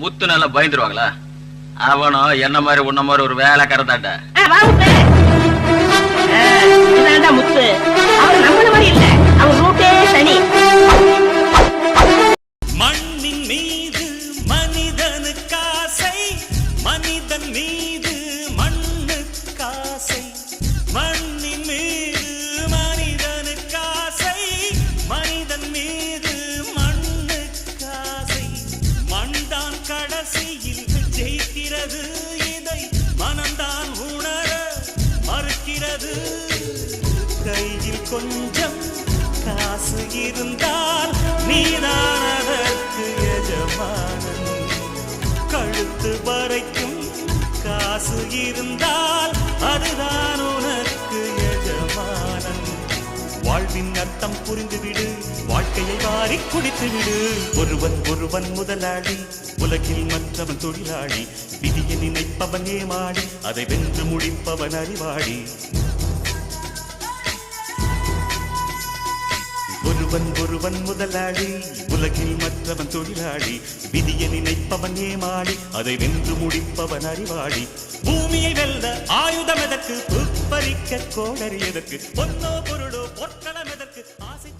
முத்து நல்லா பயந்துருவாங்களா? அவனும் என்ன மாதிரி உன்ன மாதிரி ஒரு வேலை கரதாண்டா. முத்து அவர் நம்மள மாதிரி இல்ல, அவர் ரூட்டே தனி. மண்ணின் மீது மனிதனுக்காசை, மனிதன் மீது மண்ணுக்காசை. மண்ணின் மீது மனிதனுக்காசை, மனிதன் மீது மண்ணுக்காசை. மண்தான் கடைசியில் ஜெயிக்கிறது, இதை மனம்தான் உணர மறுக்கிறது. கையில் கொஞ்சம் காசு இருந்தால் நீதான் அதற்கு எஜமானன். கழுத்து வரைக்கும் காசு இருந்தால் அதுதான் உனக்கு எஜமானன். வாழ்வின் அர்த்தம் புரிந்துவிடு, வாழ்க்கையை வாரி குடித்துவிடு. ஒருவன் ஒருவன் முதலாளி, உலகில் மற்றவன் தொழிலாளி. விதியை நினைப்பவன் ஏமாளி, அதை வென்று முடிப்பவன் அறிவாளி. ஒருவன் ஒருவன் முதலாளி, உலகில் மற்றவன் தொழிலாளி. விதியை நினைப்பவன் ஏமாளி, அதை வென்று முடிப்பவன் அறிவாளி. பூமியை வெல்ல ஆயுதம் எதற்கு, பறிக்க கோடரி எதற்கு, பொன்னோ பொருளோ பொற்களம் எதற்கு, ஆசை